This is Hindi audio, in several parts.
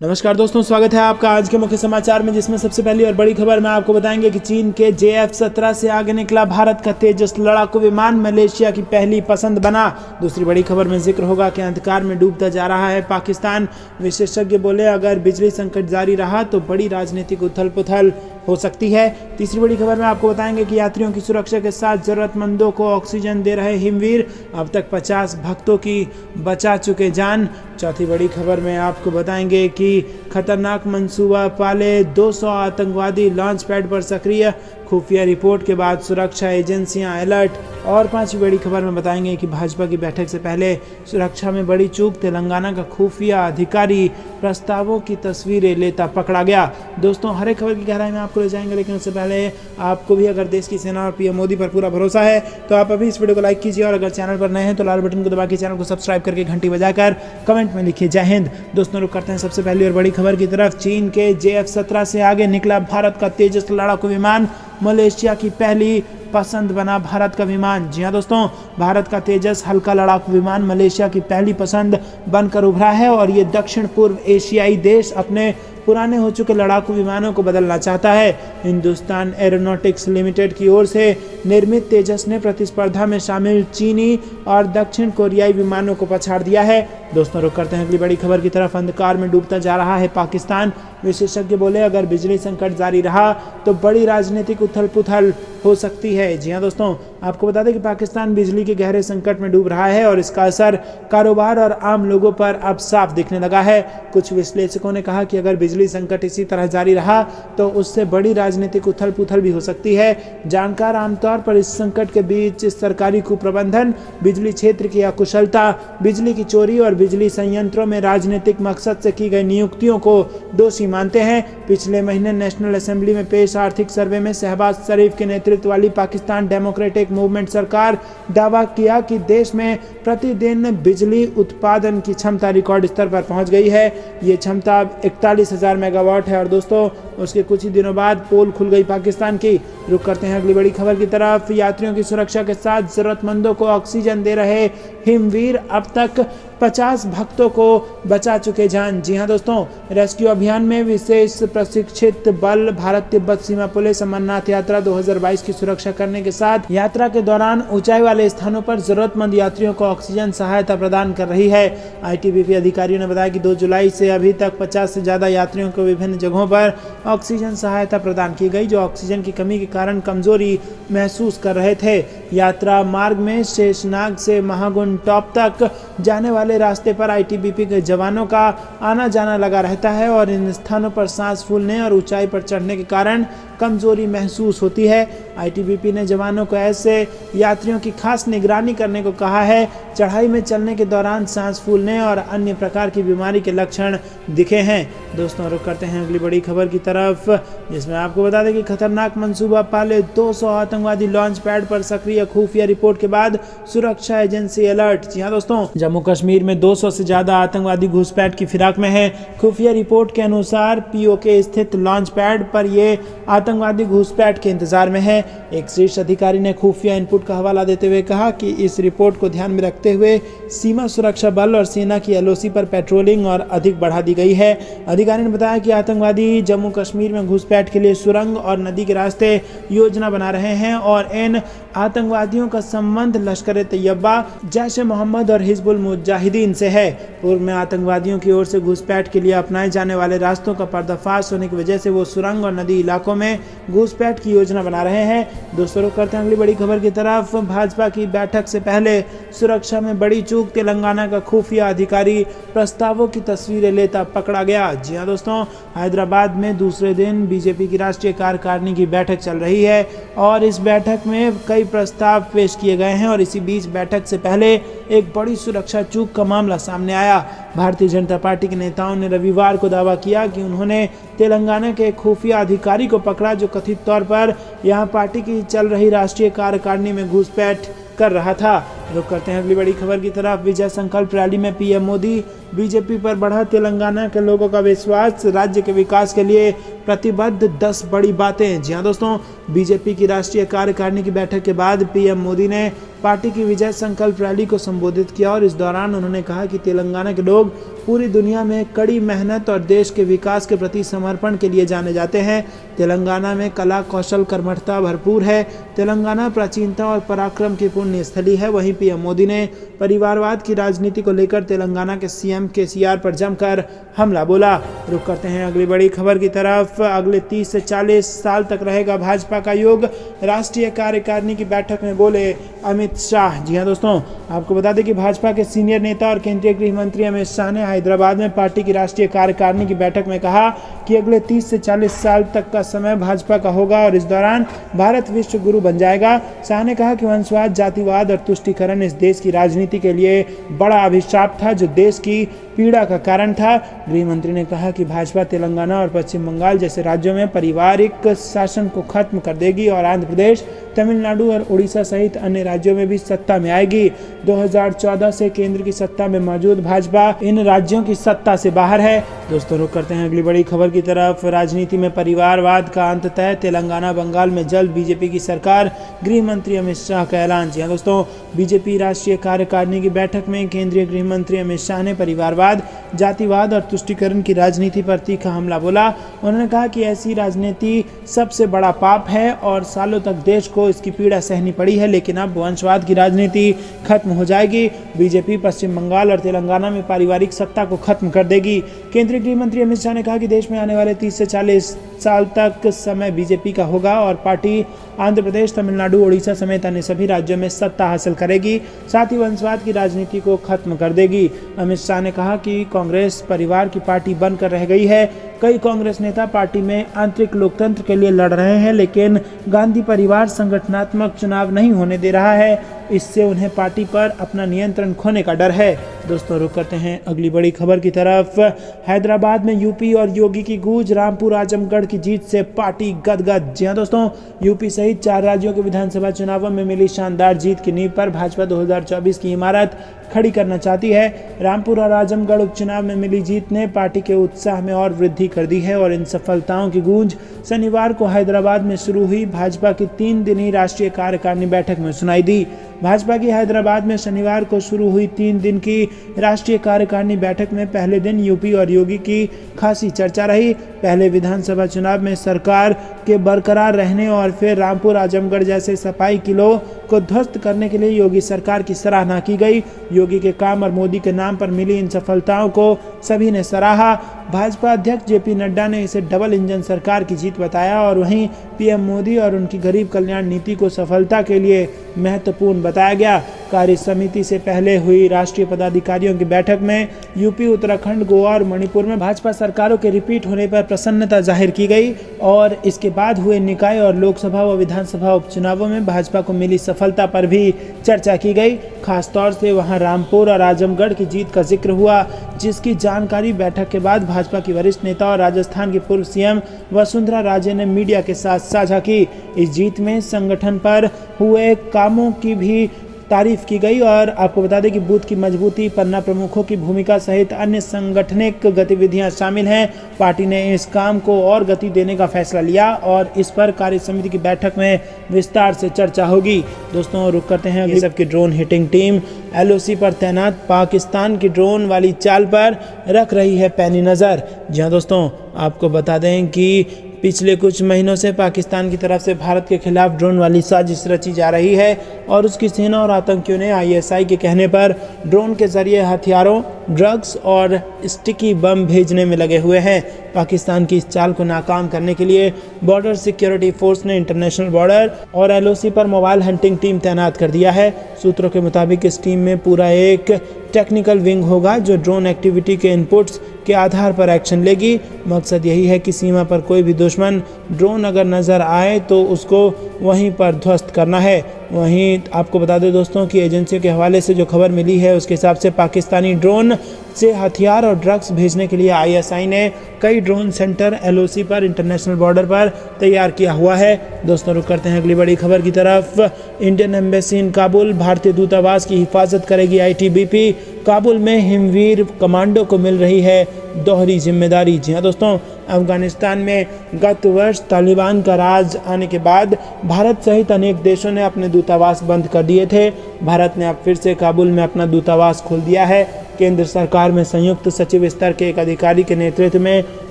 नमस्कार दोस्तों, स्वागत है आपका आज के मुख्य समाचार में, जिसमें सबसे पहली और बड़ी खबर में आपको बताएंगे कि चीन के JF-17 से आगे निकला भारत का तेजस लड़ाकू विमान, मलेशिया की पहली पसंद बना। दूसरी बड़ी खबर में जिक्र होगा कि अंधकार में डूबता जा रहा है पाकिस्तान। विशेषज्ञ बोले अगर बिजली संकट जारी रहा तो बड़ी राजनीतिक उथल पुथल हो सकती है। तीसरी बड़ी खबर में आपको बताएंगे कि यात्रियों की सुरक्षा के साथ जरूरतमंदों को ऑक्सीजन दे रहे हिमवीर, अब तक 50 भक्तों की बचा चुके जान। चौथी बड़ी खबर में आपको बताएंगे कि खतरनाक मंसूबा पाले 200 आतंकवादी लॉन्च पैड पर सक्रिय, खुफिया रिपोर्ट के बाद सुरक्षा एजेंसियां अलर्ट। और पांचवी बड़ी खबर में बताएंगे कि भाजपा की बैठक से पहले सुरक्षा में बड़ी चूक, तेलंगाना का खुफिया अधिकारी प्रस्तावों की तस्वीरें लेता पकड़ा गया। दोस्तों, हर एक खबर की गहराई में आपको ले जाएंगे, लेकिन उससे पहले आपको भी अगर देश की सेना और पीएम मोदी पर पूरा भरोसा है तो आप अभी इस वीडियो को लाइक कीजिए, और अगर चैनल पर नए हैं तो लाल बटन को दबा के चैनल को सब्सक्राइब करके घंटी बजाकर कमेंट में लिखिए जय हिंद। दोस्तों, रुक करते हैं सबसे पहली और बड़ी खबर की तरफ। चीन के JF-17 से आगे निकला भारत का तेजस लड़ाकू विमान, मलेशिया की पहली पसंद बना भारत का विमान। जी हां दोस्तों, भारत का तेजस हल्का लड़ाकू विमान मलेशिया की पहली पसंद बनकर उभरा है, और ये दक्षिण पूर्व एशियाई देश अपने पुराने हो चुके लड़ाकू विमानों को बदलना चाहता है। हिंदुस्तान एरोनॉटिक्स लिमिटेड की ओर से निर्मित तेजस ने प्रतिस्पर्धा में शामिल चीनी और दक्षिण कोरियाई विमानों को पछाड़ दिया है। दोस्तों, रुक करते हैं अगली बड़ी खबर की तरफ। अंधकार में डूबता जा रहा है पाकिस्तान। विशेषज्ञ बोले अगर बिजली संकट जारी रहा तो बड़ी राजनीतिक उथल पुथल हो सकती है। जी हां दोस्तों, आपको बता दें कि पाकिस्तान बिजली के गहरे संकट में डूब रहा है, और इसका असर कारोबार और आम लोगों पर अब साफ दिखने लगा है। कुछ विश्लेषकों ने कहा कि अगर बिजली संकट इसी तरह जारी रहा तो उससे बड़ी राजनीतिक उथल पुथल भी हो सकती है। जानकार आमतौर पर इस संकट के बीच सरकारी कुप्रबंधन, बिजली क्षेत्र की अकुशलता, बिजली की चोरी और बिजली संयंत्रों में राजनीतिक मकसद से की गई नियुक्तियों को दोषी मानते हैं। पिछले महीने नेशनल असेंबली में पेश आर्थिक सर्वे में शहबाज शरीफ के नेतृत्व वाली पाकिस्तान डेमोक्रेटिक मूवमेंट सरकार दावा किया कि देश में प्रतिदिन बिजली उत्पादन की क्षमता रिकॉर्ड स्तर पर पहुंच गई है। ये क्षमता 41,000 मेगावाट है, और दोस्तों उसके कुछ ही दिनों बाद पोल खुल गई पाकिस्तान की। रुक करते हैं अगली बड़ी खबर की तरफ। यात्रियों की सुरक्षा के साथ जरूरतमंदों को ऑक्सीजन दे रहे हिमवीर, अब तक 50 भक्तों को बचा चुके जान। जी हां दोस्तों, रेस्क्यू अभियान में विशेष प्रशिक्षित बल भारत तिब्बत सीमा पुलिस अमरनाथ यात्रा 2022 की सुरक्षा करने के साथ यात्रा के दौरान ऊंचाई वाले स्थानों पर जरूरतमंद यात्रियों को ऑक्सीजन सहायता प्रदान कर रही है। ITBP अधिकारियों ने बताया कि 2 जुलाई से अभी तक 50 से ज्यादा यात्रियों को विभिन्न जगहों पर ऑक्सीजन सहायता प्रदान की गई, जो ऑक्सीजन की कमी के कारण कमजोरी महसूस कर रहे थे। यात्रा मार्ग में शेषनाग से महागुंड टॉप तक जाने वाले रास्ते पर ITBP के जवानों का आना जाना लगा रहता है, और इन स्थानों पर सांस फूलने और ऊंचाई पर चढ़ने के कारण कमजोरी महसूस होती है। ITBP ने जवानों को ऐसे यात्रियों की खास निगरानी करने को कहा है। चढ़ाई में चलने के दौरान सांस फूलने और अन्य प्रकार की बीमारी के लक्षण दिखे हैं। दोस्तों, रुक करते हैं अगली बड़ी खबर की तरफ, जिसमें आपको बता दें कि खतरनाक मंसूबा पाले 200 आतंकवादी लॉन्च पैड पर सक्रिय, खुफिया रिपोर्ट के बाद सुरक्षा एजेंसी अलर्ट। जी हां दोस्तों, जम्मू कश्मीर में 200 से ज्यादा आतंकवादी घुसपैठ की फिराक में है। खुफिया रिपोर्ट के अनुसार POK स्थित लॉन्च पैड पर ये आतंकवादी घुसपैठ के इंतजार में है। एक शीर्ष अधिकारी ने खुफिया इनपुट का हवाला देते हुए कहा कि इस रिपोर्ट को ध्यान में रखते हुए सीमा सुरक्षा बल और सेना की LOC पर पेट्रोलिंग और अधिक बढ़ा दी गई है। अधिकारी ने बताया कि आतंकवादी जम्मू कश्मीर में घुसपैठ के लिए सुरंग और नदी के रास्ते योजना बना रहे हैं, और इन आतंकवादियों का संबंध लश्कर-ए-तैयबा, जैश-ए-मोहम्मद और हिजबुल मुजाहिदीन से है। पूर्व में आतंकवादियों की ओर से घुसपैठ के लिए अपनाए जाने वाले रास्तों का पर्दाफाश होने की वजह से वो सुरंग और नदी इलाकों में घुसपैठ की योजना बना रहे हैं। दोस्तों, रुक करते हैं अगली बड़ी खबर की तरफ। भाजपा की बैठक से पहले सुरक्षा में बड़ी चूक, तेलंगाना का खुफिया अधिकारी प्रस्तावों की तस्वीरें लेता पकड़ा गया। जी हां दोस्तों, हैदराबाद में दूसरे दिन बीजेपी की राष्ट्रीय कार्यकारिणी की बैठक चल रही है, और इस बैठक में कई प्रस्ताव पेश किए गए हैं, और इसी बीच बैठक से पहले एक बड़ी सुरक्षा चूक का मामला सामने आया। भारतीय जनता पार्टी के नेताओं ने रविवार को दावा किया कि उन्होंने तेलंगाना के खुफिया अधिकारी को पकड़ा, जो कथित तौर पर यहां पार्टी की चल रही राष्ट्रीय कार्यकारिणी में घुसपैठ कर रहा था। रुक करते हैं अगली बड़ी खबर की तरफ। विजय संकल्प रैली में पीएम मोदी, बीजेपी पर बढ़ा तेलंगाना के लोगों का विश्वास, राज्य के विकास के लिए प्रतिबद्ध 10 बड़ी बातें। जी हाँ दोस्तों, बीजेपी की राष्ट्रीय कार्यकारिणी की बैठक के बाद पीएम मोदी ने पार्टी की विजय संकल्प रैली को संबोधित किया और इस दौरान उन्होंने कहा कि तेलंगाना के लोग पूरी दुनिया में कड़ी मेहनत और देश के विकास के प्रति समर्पण के लिए जाने जाते हैं। तेलंगाना में कला, कौशल, कर्मठता भरपूर है। तेलंगाना प्राचीनता और पराक्रम की पुण्य स्थली है। वहीं पीएम मोदी ने परिवारवाद की राजनीति को लेकर तेलंगाना के सीएम केसीआर पर जमकर हमला बोला। रुक करते हैं अगली बड़ी खबर की तरफ। अगले 30 से 40 साल तक रहेगा भाजपा का योग, राष्ट्रीय कार्यकारिणी की बैठक में बोले अमित शाह। जी हाँ दोस्तों, आपको बता दें कि भाजपा के सीनियर नेता और केंद्रीय गृह मंत्री अमित शाह ने हैदराबाद में पार्टी की राष्ट्रीय कार्यकारिणी की बैठक में कहा कि अगले 30 से 40 साल तक का समय भाजपा का होगा और इस दौरान भारत विश्व गुरु बन जाएगा। शाह ने कहा कि वंशवाद, जातिवाद और तुष्टीकरण इस देश की राजनीति के लिए बड़ा अभिशाप था जो देश की पीड़ा का कारण था। गृह मंत्री ने कहा कि भाजपा तेलंगाना और पश्चिम बंगाल जैसे राज्यों में पारिवारिक शासन को खत्म कर देगी और आंध्र प्रदेश, तमिलनाडु और उड़ीसा सहित अन्य राज्यों में भी सत्ता में आएगी। 2014 से केंद्र की सत्ता में मौजूद भाजपा इन राज्यों की सत्ता से बाहर है। दोस्तों रुक करते हैं अगली बड़ी खबर की तरफ। राजनीति में परिवारवाद का अंत तय, तेलंगाना बंगाल में जल्द बीजेपी की सरकार, गृह मंत्री अमित शाह का ऐलान। जी हाँ दोस्तों, बीजेपी राष्ट्रीय कार्यकारिणी की बैठक में केंद्रीय गृह मंत्री अमित शाह ने परिवारवाद, जातिवाद और तुष्टीकरण की राजनीति पर तीखा हमला बोला। उन्होंने कहा कि ऐसी राजनीति सबसे बड़ा पाप है और सालों तक देश को इसकी पीड़ा सहनी पड़ी है, लेकिन अब वंशवाद की राजनीति खत्म हो जाएगी। बीजेपी पश्चिम बंगाल और तेलंगाना में पारिवारिक सत्ता को खत्म कर देगी। केंद्रीय गृह मंत्री अमित शाह ने कहा कि देश में आने वाले 30 से 40 साल तक समय बीजेपी का होगा और पार्टी आंध्र प्रदेश, तमिलनाडु, उड़ीसा समेत अन्य सभी राज्यों में सत्ता हासिल करेगी, साथ ही वंशवाद की राजनीति को खत्म कर देगी। अमित शाह ने कहा कि कांग्रेस परिवार की पार्टी बनकर रह गई है। कई कांग्रेस नेता पार्टी में आंतरिक लोकतंत्र के लिए लड़ रहे हैं, लेकिन गांधी परिवार संगठनात्मक चुनाव नहीं होने दे रहा है। इससे उन्हें पार्टी पर अपना नियंत्रण खोने का डर है। दोस्तों रुक करते हैं अगली बड़ी खबर की तरफ। हैदराबाद में यूपी और योगी की गूंज, रामपुर आजमगढ़ की जीत से पार्टी गदगद। जी हां दोस्तों, यूपी सहित 4 राज्यों के विधानसभा चुनावों में मिली शानदार जीत की नींव पर भाजपा 2024 की इमारत खड़ी करना चाहती है। रामपुर और आजमगढ़ उपचुनाव में मिली जीत ने पार्टी के उत्साह में और वृद्धि कर दी है और इन सफलताओं की गूंज शनिवार को हैदराबाद में शुरू हुई भाजपा की 3 दिनी राष्ट्रीय कार्यकारिणी बैठक में सुनाई दी। भाजपा की हैदराबाद में शनिवार को शुरू हुई 3 दिन की राष्ट्रीय कार्यकारिणी बैठक में पहले दिन यूपी और योगी की खासी चर्चा रही। पहले विधानसभा चुनाव में सरकार के बरकरार रहने और फिर रामपुर आजमगढ़ जैसे सफाई किलो को ध्वस्त करने के लिए योगी सरकार की सराहना की गई। योगी के काम और मोदी के नाम पर मिली इन सफलताओं को सभी ने सराहा। भाजपा अध्यक्ष जेपी नड्डा ने इसे डबल इंजन सरकार की जीत बताया और वहीं पीएम मोदी और उनकी गरीब कल्याण नीति को सफलता के लिए महत्वपूर्ण बताया गया। कार्य समिति से पहले हुई राष्ट्रीय पदाधिकारियों की बैठक में यूपी, उत्तराखंड, गोवा और मणिपुर में भाजपा सरकारों के रिपीट होने पर प्रसन्नता जाहिर की गई और इसके बाद हुए निकाय और लोकसभा व विधानसभा उपचुनावों में भाजपा को मिली सफलता पर भी चर्चा की गई। खासतौर से वहां रामपुर और आजमगढ़ की जीत का जिक्र हुआ, जिसकी जानकारी बैठक के बाद भाजपा की वरिष्ठ नेता और राजस्थान की पूर्व सीएम वसुंधरा राजे ने मीडिया के साथ साझा की। इस जीत में संगठन पर हुए कामों की भी तारीफ की गई और आपको बता दें कि बूथ की मजबूती, पन्ना प्रमुखों की भूमिका सहित अन्य संगठनिक गतिविधियां शामिल हैं। पार्टी ने इस काम को और गति देने का फैसला लिया और इस पर कार्य समिति की बैठक में विस्तार से चर्चा होगी। दोस्तों रुक करते हैं अगली सब की ड्रोन हिटिंग टीम एलओसी पर तैनात पाकिस्तान की ड्रोन वाली चाल पर रख रही है पैनी नज़र। जी हाँ दोस्तों, आपको बता दें कि पिछले कुछ महीनों से पाकिस्तान की तरफ से भारत के खिलाफ ड्रोन वाली साजिश रची जा रही है और उसकी सेना और आतंकियों ने आईएसआई के कहने पर ड्रोन के जरिए हथियारों, ड्रग्स और स्टिकी बम भेजने में लगे हुए हैं। पाकिस्तान की इस चाल को नाकाम करने के लिए बॉर्डर सिक्योरिटी फोर्स ने इंटरनेशनल बॉर्डर और एलओसी पर मोबाइल हंटिंग टीम तैनात कर दिया है। सूत्रों के मुताबिक इस टीम में पूरा एक टेक्निकल विंग होगा जो ड्रोन एक्टिविटी के इनपुट्स के आधार पर एक्शन लेगी। मकसद यही है कि सीमा पर कोई भी दुश्मन ड्रोन अगर नज़र आए तो उसको वहीं पर ध्वस्त करना है। वहीं आपको बता दें दोस्तों कि एजेंसियों के हवाले से जो खबर मिली है उसके हिसाब से पाकिस्तानी ड्रोन से हथियार और ड्रग्स भेजने के लिए आईएसआई ने कई ड्रोन सेंटर एलओसी पर इंटरनेशनल बॉर्डर पर तैयार किया हुआ है। दोस्तों रुक करते हैं अगली बड़ी खबर की तरफ। इंडियन एम्बेसी इन काबुल, भारतीय दूतावास की हिफाजत करेगी आईटीबीपी। काबुल में हिमवीर कमांडो को मिल रही है दोहरी जिम्मेदारी। जी हाँ दोस्तों, अफगानिस्तान में गत वर्ष तालिबान का राज आने के बाद भारत सहित अनेक देशों ने अपने दूतावास बंद कर दिए थे। भारत ने अब फिर से काबुल में अपना दूतावास खोल दिया है। केंद्र सरकार में संयुक्त सचिव स्तर के एक अधिकारी के नेतृत्व में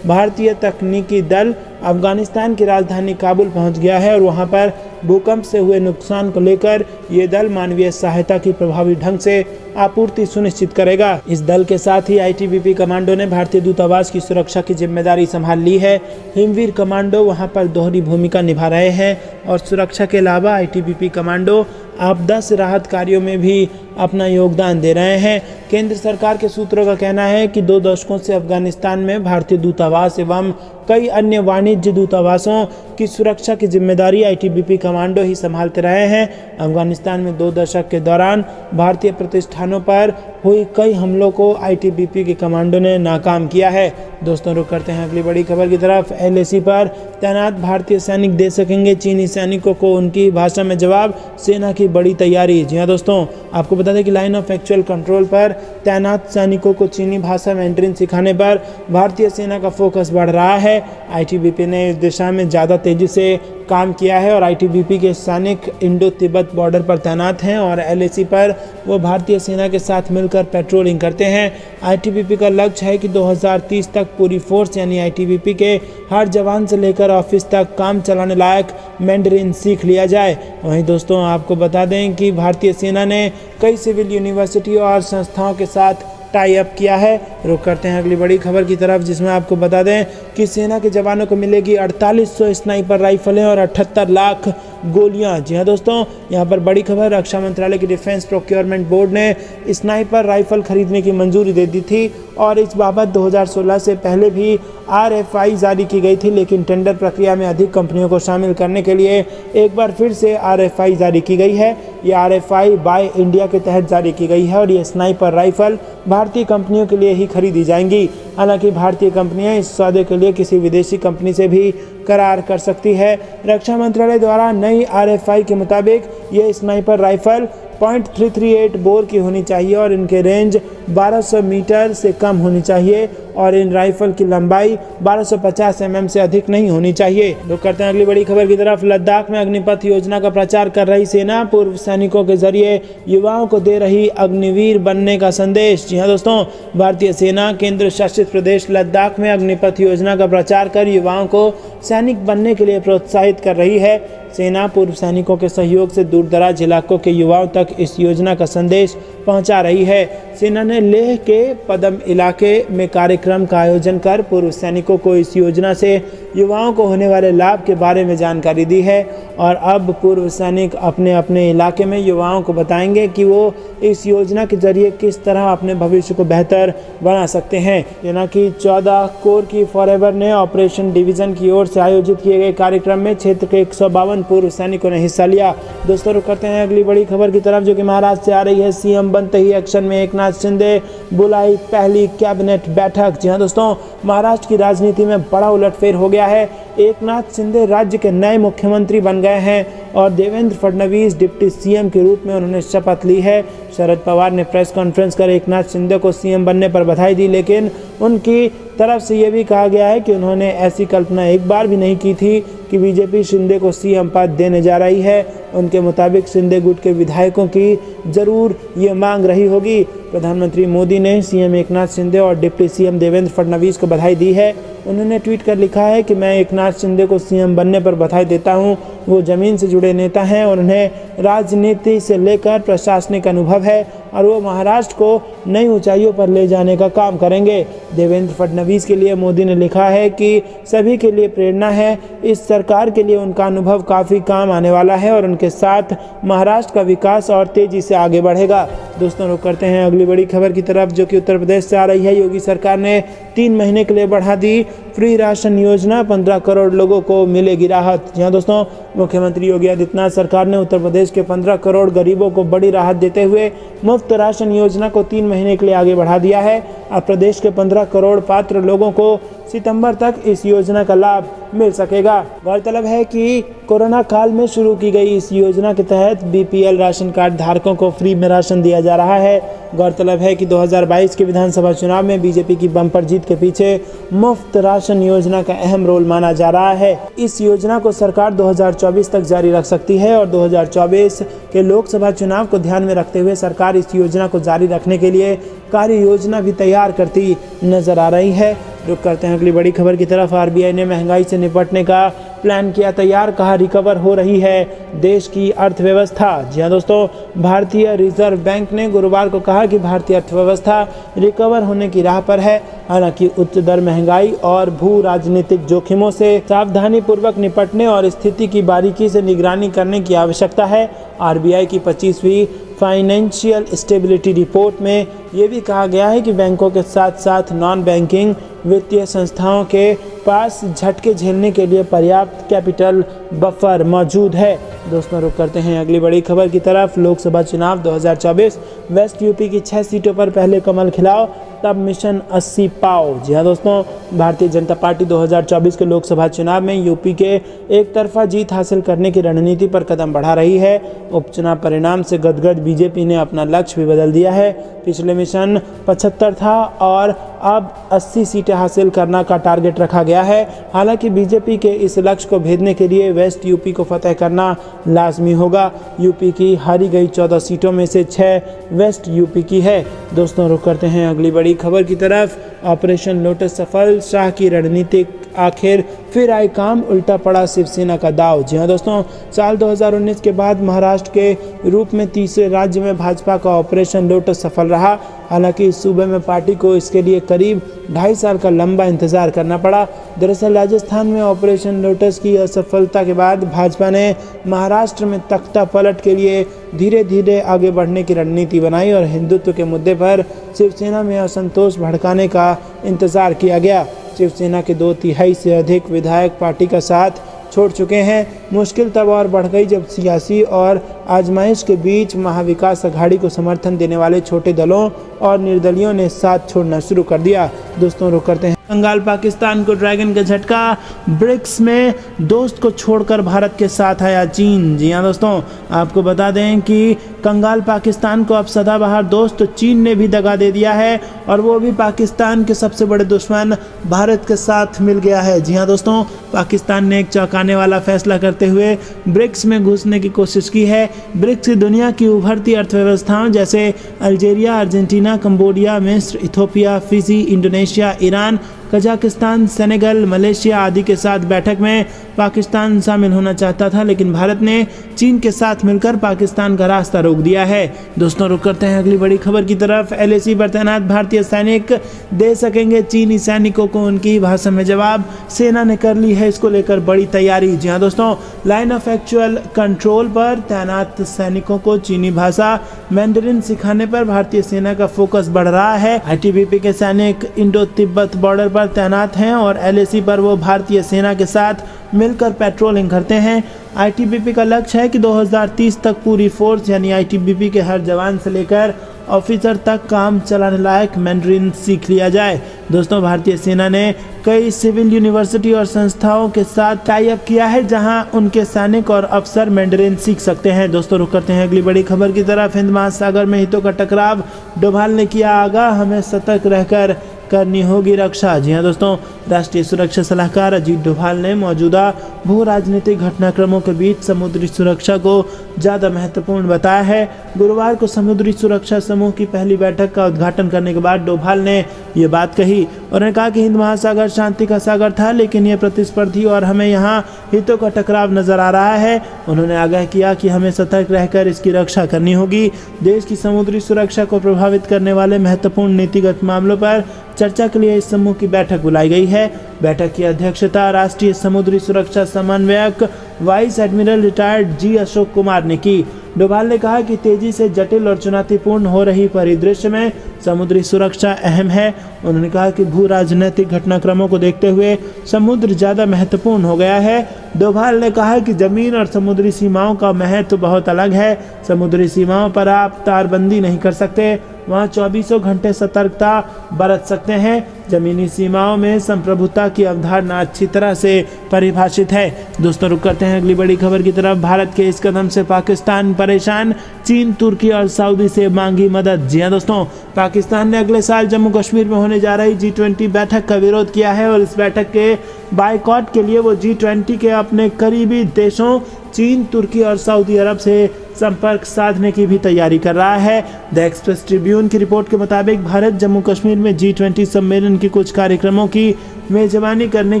भारतीय तकनीकी दल अफगानिस्तान की राजधानी काबुल पहुंच गया है और वहां पर भूकंप से हुए नुकसान को लेकर ये दल मानवीय सहायता की प्रभावी ढंग से आपूर्ति सुनिश्चित करेगा। इस दल के साथ ही आईटीबीपी कमांडो ने भारतीय दूतावास की सुरक्षा की जिम्मेदारी संभाल ली है। हिमवीर कमांडो वहां पर दोहरी भूमिका निभा रहे हैं और सुरक्षा के अलावा आईटीबीपी कमांडो आपदा से राहत कार्यों में भी अपना योगदान दे रहे हैं। केंद्र सरकार के सूत्रों का कहना है कि 2 दशकों से अफगानिस्तान में भारतीय दूतावास एवं कई अन्य वाणिज्य दूतावासों की सुरक्षा की जिम्मेदारी आईटीबीपी कमांडो ही संभालते रहे हैं। अफगानिस्तान में 2 दशक के दौरान भारतीय प्रतिष्ठानों पर हुई कई हमलों को आईटीबीपी के कमांडो ने नाकाम किया है। दोस्तों रुक करते हैं अगली बड़ी खबर की तरफ। एलएसी पर तैनात भारतीय सैनिक दे सकेंगे चीनी सैनिकों को उनकी भाषा में जवाब, सेना की बड़ी तैयारी। जी हाँ दोस्तों, आपको बता दें कि लाइन ऑफ एक्चुअल कंट्रोल पर तैनात सैनिकों को चीनी भाषा मैंड्रिन सिखाने पर भारतीय सेना का फोकस बढ़ रहा है। आईटीबीपी ने इस दिशा में ज़्यादा तेजी से काम किया है और आईटीबीपी के सैनिक इंडो तिब्बत बॉर्डर पर तैनात हैं और एलएसी पर वो भारतीय सेना के साथ मिलकर पेट्रोलिंग करते हैं। आईटीबीपी का लक्ष्य है कि 2030 तक पूरी फोर्स यानी आईटीबीपी के हर जवान से लेकर ऑफिस तक काम चलाने लायक मैंड्रिन सीख लिया जाए। वहीं दोस्तों आपको बता दें कि भारतीय सेना ने कई सिविल यूनिवर्सिटी और संस्थाओं के साथ टाई अप किया है। रुक करते हैं अगली बड़ी खबर की तरफ, जिसमें आपको बता दें कि सेना के जवानों को मिलेगी 4800 स्नाइपर राइफलें और 78 लाख गोलियां। जी हाँ दोस्तों, यहाँ पर बड़ी खबर, रक्षा मंत्रालय की डिफेंस प्रोक्योरमेंट बोर्ड ने स्नाइपर राइफल खरीदने की मंजूरी दे दी थी और इस बाबत 2016 से पहले भी आरएफआई जारी की गई थी, लेकिन टेंडर प्रक्रिया में अधिक कंपनियों को शामिल करने के लिए एक बार फिर से आरएफआई जारी की गई है। ये आरएफआई बाय इंडिया के तहत जारी की गई है और ये स्नाइपर राइफल भारतीय कंपनियों के लिए ही खरीदी जाएंगी। हालांकि भारतीय कंपनियां इस सौदे के लिए किसी विदेशी कंपनी से भी करार कर सकती है। रक्षा मंत्रालय द्वारा नई आरएफआई के मुताबिक ये स्नाइपर राइफल .338 बोर की होनी चाहिए और इनके रेंज 1200 मीटर से कम होनी चाहिए और इन राइफल की लंबाई 1250 mm से अधिक नहीं होनी चाहिए। लोग करते हैं अगली बड़ी खबर की तरफ। लद्दाख में अग्निपथ योजना का प्रचार कर रही सेना पूर्व सैनिकों के जरिए युवाओं को दे रही अग्निवीर बनने का संदेश। जी हाँ दोस्तों, भारतीय सेना केंद्र शासित प्रदेश लद्दाख में अग्निपथ योजना का प्रचार कर युवाओं को सैनिक बनने के लिए प्रोत्साहित कर रही है। सेना पूर्व सैनिकों के सहयोग से दूर दराज इलाकों के युवाओं तक इस योजना का संदेश पहुंचा रही है। सेना ने लेह के पदम इलाके में कार्यक्रम का आयोजन कर पूर्व सैनिकों को इस योजना से युवाओं को होने वाले लाभ के बारे में जानकारी दी है और अब पूर्व सैनिक अपने अपने इलाके में युवाओं को बताएंगे कि वो इस योजना के जरिए किस तरह अपने भविष्य को बेहतर बना सकते हैं। सेना की 14 कोर की फॉरएवर ने ऑपरेशन डिवीजन की ओर से आयोजित किए गए कार्यक्रम में क्षेत्र के 152 पूर्व सैनिकों ने हिस्सा लिया। दोस्तों रुक करते हैं अगली बड़ी खबर की तरफ, जो कि महाराष्ट्र से आ रही है। सीएम बनते ही एक्शन में एकनाथ शिंदे बुलाई पहली कैबिनेट बैठक। जी हाँ दोस्तों, महाराष्ट्र की राजनीति में बड़ा उलटफेर हो गया है। एकनाथ शिंदे राज्य के नए मुख्यमंत्री बन गए हैं और देवेंद्र फडणवीस डिप्टी सीएम के रूप में उन्होंने शपथ ली है। शरद पवार ने प्रेस कॉन्फ्रेंस कर एकनाथ शिंदे को सीएम बनने पर बधाई दी, लेकिन उनकी तरफ से ये भी कहा गया है कि उन्होंने ऐसी कल्पना एक बार भी नहीं की थी कि बीजेपी शिंदे को सीएम पद देने जा रही है। उनके मुताबिक शिंदे गुट के विधायकों की जरूर ये मांग रही होगी। प्रधानमंत्री मोदी ने सीएम एकनाथ शिंदे और डिप्टी सीएम देवेंद्र फडणवीस को बधाई दी है। उन्होंने ट्वीट कर लिखा है कि मैं एकनाथ शिंदे को सीएम बनने पर बधाई देता हूं। वो जमीन से जुड़े नेता हैं और उन्हें राजनीति से लेकर प्रशासनिक अनुभव है और वो महाराष्ट्र को नई ऊंचाइयों पर ले जाने का काम करेंगे। देवेंद्र फडणवीस के लिए मोदी ने लिखा है कि सभी के लिए प्रेरणा है। इस सरकार के लिए उनका अनुभव काफ़ी काम आने वाला है और उनके साथ महाराष्ट्र का विकास और तेजी से आगे बढ़ेगा। दोस्तों रुक करते हैं अगली बड़ी खबर की तरफ, जो कि उत्तर प्रदेश से आ रही है। योगी सरकार ने 3 महीने के लिए बढ़ा दी फ्री राशन योजना, 15 करोड़ लोगों को मिलेगी राहत। जी हाँ दोस्तों, मुख्यमंत्री योगी आदित्यनाथ सरकार ने उत्तर प्रदेश के 15 करोड़ गरीबों को बड़ी राहत देते हुए मुफ्त राशन योजना को 3 महीने के लिए आगे बढ़ा दिया है। अब प्रदेश के 15 करोड़ पात्र लोगों को सितंबर तक इस योजना का लाभ मिल सकेगा। गौरतलब है कि कोरोना काल में शुरू की गई इस योजना के तहत बीपीएल राशन कार्ड धारकों को फ्री में राशन दिया जा रहा है। गौरतलब है कि 2022 के विधानसभा चुनाव में बीजेपी की बम्पर जीत के पीछे मुफ्त राशन योजना का अहम रोल माना जा रहा है। इस योजना को सरकार 2024 तक जारी रख सकती है और 2024 के लोकसभा चुनाव को ध्यान में रखते हुए सरकार इस योजना को जारी रखने के लिए कार्य योजना भी तैयार करती नजर आ रही है। रुक करते हैं अगली बड़ी खबर की तरफ। आरबीआई ने महंगाई से निपटने का प्लान किया तैयार, कहा रिकवर हो रही है देश की अर्थव्यवस्था। जी हाँ दोस्तों, भारतीय रिजर्व बैंक ने गुरुवार को कहा कि भारतीय अर्थव्यवस्था रिकवर होने की राह पर है। हालांकि उच्च दर, महंगाई और भू राजनीतिक जोखिमों से सावधानी पूर्वक निपटने और स्थिति की बारीकी से निगरानी करने की आवश्यकता है। आरबीआई की 25वीं फाइनेंशियल स्टेबिलिटी रिपोर्ट में ये भी कहा गया है कि बैंकों के साथ साथ नॉन बैंकिंग वित्तीय संस्थाओं के पास झटके झेलने के लिए पर्याप्त कैपिटल बफर मौजूद है। दोस्तों रुक करते हैं अगली बड़ी खबर की तरफ। लोकसभा चुनाव 2024, वेस्ट यूपी की 6 सीटों पर पहले कमल खिलाओ तब मिशन 80 पाओ। जी हाँ दोस्तों, भारतीय जनता पार्टी 2024 के लोकसभा चुनाव में यूपी के एक तरफा जीत हासिल करने की रणनीति पर कदम बढ़ा रही है। उपचुनाव परिणाम से गदगद बीजेपी ने अपना लक्ष्य भी बदल दिया है। पिछले मिशन 75 था और अब 80 सीटें हासिल करना का टारगेट रखा गया है। हालांकि बीजेपी के इस लक्ष्य को भेदने के लिए वेस्ट यूपी को फतह करना लाजमी होगा। यूपी की हारी गई 14 सीटों में से 6 वेस्ट यूपी की है। दोस्तों रुक करते हैं अगली बड़ी खबर की तरफ। ऑपरेशन लोटस सफल, शाह की रणनीतिक आखिर फिर आए काम, उल्टा पड़ा शिवसेना का दाव। जी हाँ दोस्तों, साल 2019 के बाद महाराष्ट्र के रूप में तीसरे राज्य में भाजपा का ऑपरेशन लोटस सफल रहा। हालांकि इस सूबे में पार्टी को इसके लिए करीब 2.5 साल का लंबा इंतजार करना पड़ा। दरअसल राजस्थान में ऑपरेशन लोटस की असफलता के बाद भाजपा ने महाराष्ट्र में तख्ता पलट के लिए धीरे धीरे आगे बढ़ने की रणनीति बनाई और हिंदुत्व के मुद्दे पर शिवसेना में असंतोष भड़काने का इंतजार किया गया। शिवसेना के 2/3 से अधिक विधायक पार्टी का साथ छोड़ चुके हैं। मुश्किल तब और बढ़ गई जब सियासी और आजमाइश के बीच महाविकास अघाड़ी को समर्थन देने वाले छोटे दलों और निर्दलियों ने साथ छोड़ना शुरू कर दिया। दोस्तों रुक करते हैं। बंगाल पाकिस्तान को ड्रैगन का झटका, ब्रिक्स में दोस्त को छोड़कर भारत के साथ आया चीन। जी हाँ दोस्तों, आपको बता दें कि कंगाल पाकिस्तान को अब सदाबहार दोस्त चीन ने भी दगा दे दिया है और वो भी पाकिस्तान के सबसे बड़े दुश्मन भारत के साथ मिल गया है। जी हाँ दोस्तों, पाकिस्तान ने एक चौंकाने वाला फैसला करते हुए ब्रिक्स में घुसने की कोशिश की है। ब्रिक्स दुनिया की उभरती अर्थव्यवस्थाओं जैसे अल्जीरिया, अर्जेंटीना, कंबोडिया, मिस्र, Ethiopia, Fiji, Indonesia, Iran, Kazakhstan, Senegal, Malaysia आदि के साथ बैठक में पाकिस्तान शामिल होना चाहता था, लेकिन भारत ने चीन के साथ मिलकर पाकिस्तान का रास्ता रोक दिया है। दोस्तों रुक करते हैं अगली बड़ी खबर की तरफ। एलएसी पर तैनात भारतीय सैनिक दे सकेंगे चीनी सैनिकों को उनकी भाषा में जवाब, सेना ने कर ली है इसको लेकर बड़ी तैयारी। जी हाँ दोस्तों, लाइन ऑफ एक्चुअल कंट्रोल पर तैनात सैनिकों को चीनी भाषा मैंडरिन सिखाने पर भारतीय सेना का फोकस बढ़ रहा है। आईटीबीपी के सैनिक इंडो तिब्बत बॉर्डर पर तैनात हैं और एलएसी पर वो भारतीय सेना के साथ मिलकर पेट्रोलिंग करते हैं। आईटीबीपी का लक्ष्य है कि 2030 तक पूरी फोर्स यानी आईटीबीपी के हर जवान से लेकर ऑफिसर तक काम चलाने लायक मैंडरिन सीख लिया जाए। दोस्तों, भारतीय सेना ने कई सिविल यूनिवर्सिटी और संस्थाओं के साथ टाई अप किया है जहां उनके सैनिक और अफसर मैंडरिन सीख सकते हैं। दोस्तों रुक करते हैं अगली बड़ी खबर की तरफ। हिंद महासागर में हितों का टकराव, डोभाल ने किया आगाह, हमें सतर्क रहकर करनी होगी रक्षा। जी हाँ दोस्तों, राष्ट्रीय सुरक्षा सलाहकार अजीत डोभाल ने मौजूदा भू राजनीतिक घटनाक्रमों के बीच समुद्री सुरक्षा को ज़्यादा महत्वपूर्ण बताया है। गुरुवार को समुद्री सुरक्षा समूह की पहली बैठक का उद्घाटन करने के बाद डोभाल ने ये बात कही। उन्होंने कहा कि हिंद महासागर शांति का सागर था, लेकिन ये प्रतिस्पर्धी और हमें यहाँ हितों का टकराव नजर आ रहा है। उन्होंने आगाह किया कि हमें सतर्क रहकर इसकी रक्षा करनी होगी। देश की समुद्री सुरक्षा को प्रभावित करने वाले महत्वपूर्ण नीतिगत मामलों पर चर्चा के लिए इस समूह की बैठक बुलाई गई है। बैठक की अध्यक्षता राष्ट्रीय समुद्री सुरक्षा समन्वयक वाइस एडमिरल रिटायर्ड जी अशोक कुमार ने की। डोभाल ने कहा कि तेजी से जटिल और चुनौतीपूर्ण हो रही परिदृश्य में समुद्री सुरक्षा अहम है। उन्होंने कहा कि भू राजनीतिक घटनाक्रमों को देखते हुए समुद्र ज़्यादा महत्वपूर्ण हो गया है। डोभाल ने कहा कि जमीन और समुद्री सीमाओं का महत्व बहुत अलग है। समुद्री सीमाओं पर आप तारबंदी नहीं कर सकते, वहाँ 24 घंटे सतर्कता बरत सकते हैं। जमीनी सीमाओं में संप्रभुता की अवधारणा अच्छी तरह से परिभाषित है। दोस्तों रुक करते हैं अगली बड़ी खबर की तरफ। भारत के इस कदम से पाकिस्तान परेशान, चीन, तुर्की और सऊदी से मांगी मदद। जी हां दोस्तों, पाकिस्तान ने अगले साल जम्मू कश्मीर में होने जा रही G20 बैठक का विरोध किया है और इस बैठक के बायकॉट के लिए वो G20 के अपने करीबी देशों चीन, तुर्की और सऊदी अरब से संपर्क साधने की भी तैयारी कर रहा है। द एक्सप्रेस ट्रिब्यून की रिपोर्ट के मुताबिक भारत जम्मू कश्मीर में G20 सम्मेलन के कुछ कार्यक्रमों की मेजबानी करने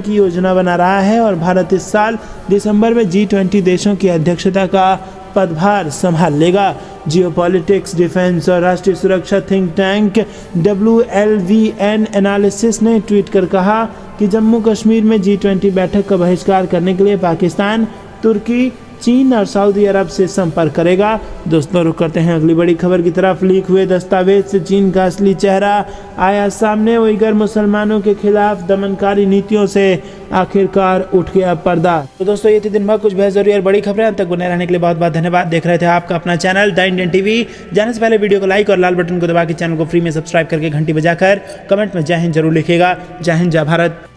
की योजना बना रहा है और भारत इस साल दिसंबर में G20 देशों की अध्यक्षता का पदभार संभाल लेगा। जियोपॉलिटिक्स, डिफेंस और राष्ट्रीय सुरक्षा थिंक टैंक WLVN एनालिसिस ने ट्वीट कर कहा कि जम्मू कश्मीर में G20 बैठक का बहिष्कार करने के लिए पाकिस्तान, तुर्की, चीन और सऊदी अरब से संपर्क करेगा। दोस्तों रुक करते हैं अगली बड़ी खबर की तरफ। लीक हुए दस्तावेज से चीन का असली चेहरा आया सामने। उइगर मुसलमानों के खिलाफ दमनकारी नीतियों से आखिरकार उठ गया पर्दा। तो दोस्तों ये थी दिन भर कुछ बेहद जरूरी और बड़ी खबरें। अंत तक बने रहने के लिए बहुत बहुत धन्यवाद। देख रहे थे आपका अपना चैनल द इंडियन टीवी। जाने से पहले वीडियो को लाइक और लाल बटन को दबा के चैनल को फ्री में सब्सक्राइब करके घंटी बजाकर कमेंट में जय हिंद जरूर लिखिएगा। जय हिंद, जय भारत।